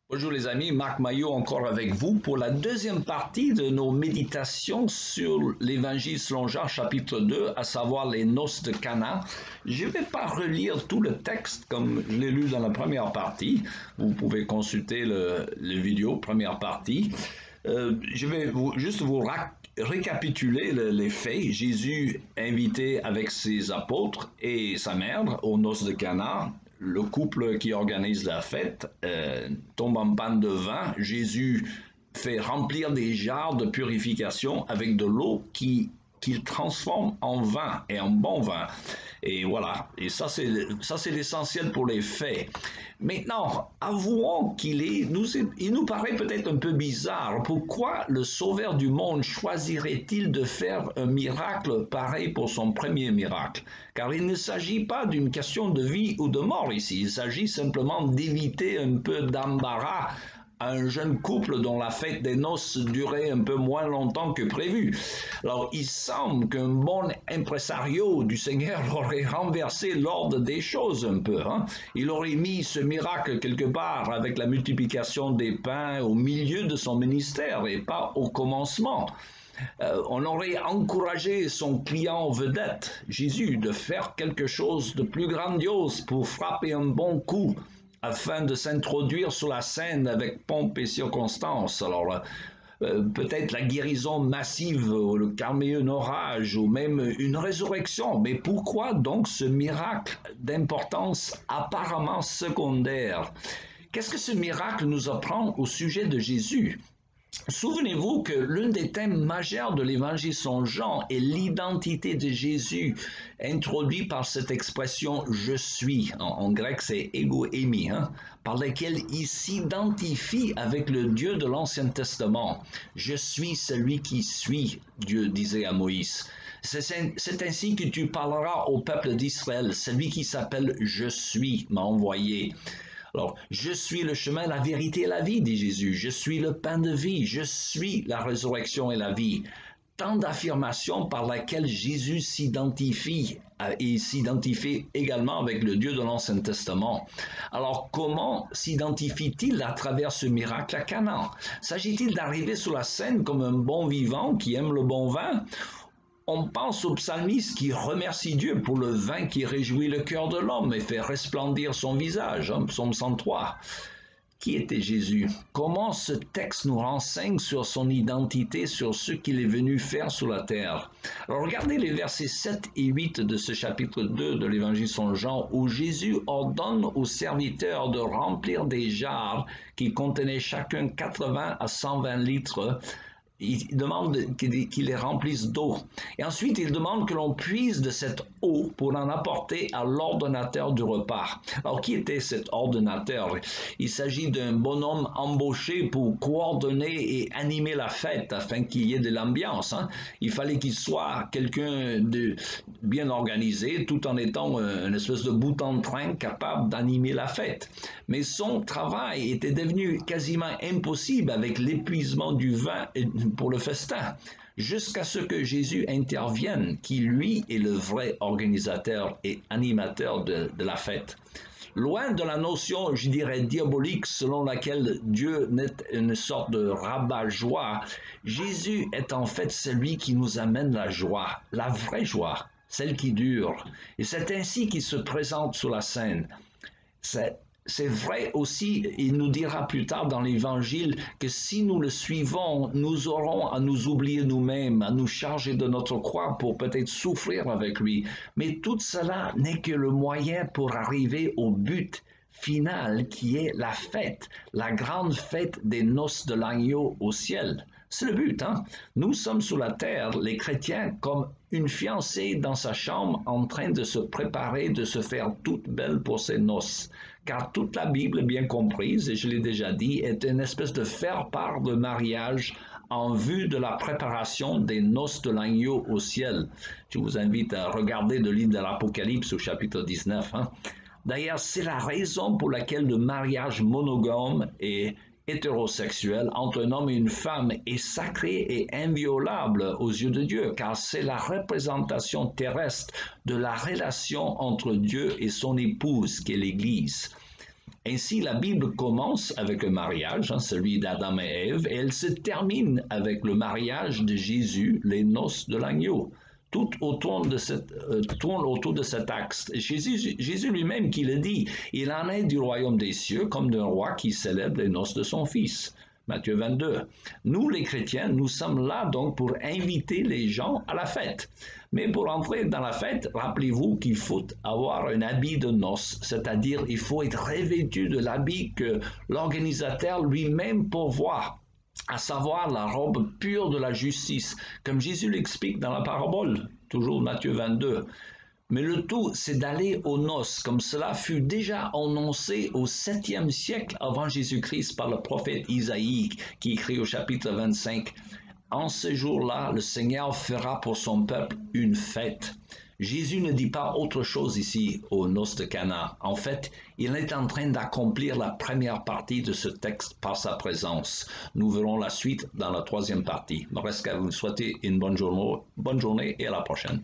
Bonjour les amis, Marc Maillot encore avec vous pour la deuxième partie de nos méditations sur l'Évangile selon Jean chapitre 2, à savoir les noces de Cana. Je ne vais pas relire tout le texte comme je l'ai lu dans la première partie. Vous pouvez consulter le vidéo, première partie. Je vais juste vous récapituler les faits. Jésus invité avec ses apôtres et sa mère aux noces de Cana. Le couple qui organise la fête tombe en panne de vin. Jésus fait remplir des jarres de purification avec de l'eau qu'il transforme en vin et en bon vin. Et voilà, et ça c'est l'essentiel pour les faits. Maintenant, avouons il nous paraît peut-être un peu bizarre. Pourquoi le Sauveur du monde choisirait-il de faire un miracle pareil pour son premier miracle? Car il ne s'agit pas d'une question de vie ou de mort ici. Il s'agit simplement d'éviter un peu d'embarras à un jeune couple dont la fête des noces durait un peu moins longtemps que prévu. Alors, il semble qu'un bon impresario du Seigneur aurait renversé l'ordre des choses un peu. Il aurait mis ce miracle quelque part avec la multiplication des pains au milieu de son ministère et pas au commencement. On aurait encouragé son client vedette, Jésus, de faire quelque chose de plus grandiose pour frapper un bon coup afin de s'introduire sur la scène avec pompe et circonstance. Alors, peut-être la guérison massive, le calmer un orage, ou même une résurrection. Mais pourquoi donc ce miracle d'importance apparemment secondaire? Qu'est-ce que ce miracle nous apprend au sujet de Jésus? Souvenez-vous que l'un des thèmes majeurs de l'Évangile selon Jean est l'identité de Jésus, introduit par cette expression « je suis », en grec c'est « ego eimi », par laquelle il s'identifie avec le Dieu de l'Ancien Testament. « Je suis celui qui suis », Dieu disait à Moïse. C'est ainsi que tu parleras au peuple d'Israël, celui qui s'appelle « Je suis » m'a envoyé. Alors, je suis le chemin, la vérité et la vie, dit Jésus. Je suis le pain de vie. Je suis la résurrection et la vie. Tant d'affirmations par lesquelles Jésus s'identifie et s'identifie également avec le Dieu de l'Ancien Testament. Alors, comment s'identifie-t-il à travers ce miracle à Cana? S'agit-il d'arriver sur la scène comme un bon vivant qui aime le bon vin? On pense au psalmiste qui remercie Dieu pour le vin qui réjouit le cœur de l'homme et fait resplendir son visage, psaume 103. Qui était Jésus? Comment ce texte nous renseigne sur son identité, sur ce qu'il est venu faire sur la terre? Alors regardez les versets 7 et 8 de ce chapitre 2 de l'Évangile selon Jean, où Jésus ordonne aux serviteurs de remplir des jarres qui contenaient chacun 80 à 120 litres. Il demande qu'ils les remplissent d'eau. Et ensuite, il demande que l'on puise de cette eau pour en apporter à l'ordonnateur du repas. Alors, qui était cet ordonnateur? Il s'agit d'un bonhomme embauché pour coordonner et animer la fête afin qu'il y ait de l'ambiance. Il fallait qu'il soit quelqu'un de bien organisé, tout en étant une espèce de bout en train capable d'animer la fête. Mais son travail était devenu quasiment impossible avec l'épuisement du vin pour le festin, jusqu'à ce que Jésus intervienne, qui lui est le vrai organisateur et animateur de la fête. Loin de la notion, je dirais, diabolique selon laquelle Dieu n'est une sorte de rabat-joie, Jésus est en fait celui qui nous amène la joie, la vraie joie, celle qui dure. Et c'est ainsi qu'il se présente sur la scène. C'est vrai aussi, il nous dira plus tard dans l'Évangile que si nous le suivons, nous aurons à nous oublier nous-mêmes, à nous charger de notre croix pour peut-être souffrir avec lui. Mais tout cela n'est que le moyen pour arriver au but final qui est la fête, la grande fête des noces de l'agneau au ciel. C'est le but, Nous sommes sur la terre, les chrétiens, comme une fiancée dans sa chambre en train de se préparer, de se faire toute belle pour ses noces. Car toute la Bible, bien comprise, et je l'ai déjà dit, est une espèce de faire-part de mariage en vue de la préparation des noces de l'agneau au ciel. Je vous invite à regarder le livre de l'Apocalypse au chapitre 19. D'ailleurs, c'est la raison pour laquelle le mariage monogame et hétérosexuel entre un homme et une femme est sacré et inviolable aux yeux de Dieu, car c'est la représentation terrestre de la relation entre Dieu et son épouse, qu'est l'Église. Ainsi, la Bible commence avec un mariage, celui d'Adam et Ève, et elle se termine avec le mariage de Jésus, les noces de l'agneau. Tout tourne autour de cet axe. Jésus lui-même qui le dit, il en est du royaume des cieux comme d'un roi qui célèbre les noces de son fils. Matthieu 22. Nous, les chrétiens, nous sommes là donc pour inviter les gens à la fête. Mais pour entrer dans la fête, rappelez-vous qu'il faut avoir un habit de noces, c'est-à-dire il faut être revêtu de l'habit que l'organisateur lui-même pourvoit, à savoir la robe pure de la justice, comme Jésus l'explique dans la parabole, toujours Matthieu 22. Mais le tout, c'est d'aller aux noces, comme cela fut déjà annoncé au 7e siècle avant Jésus-Christ par le prophète Isaïe, qui écrit au chapitre 25. En ce jour-là, le Seigneur fera pour son peuple une fête. Jésus ne dit pas autre chose ici aux noces de Cana. En fait, il est en train d'accomplir la première partie de ce texte par sa présence. Nous verrons la suite dans la troisième partie. Il me reste qu'à vous souhaiter une bonne journée et à la prochaine.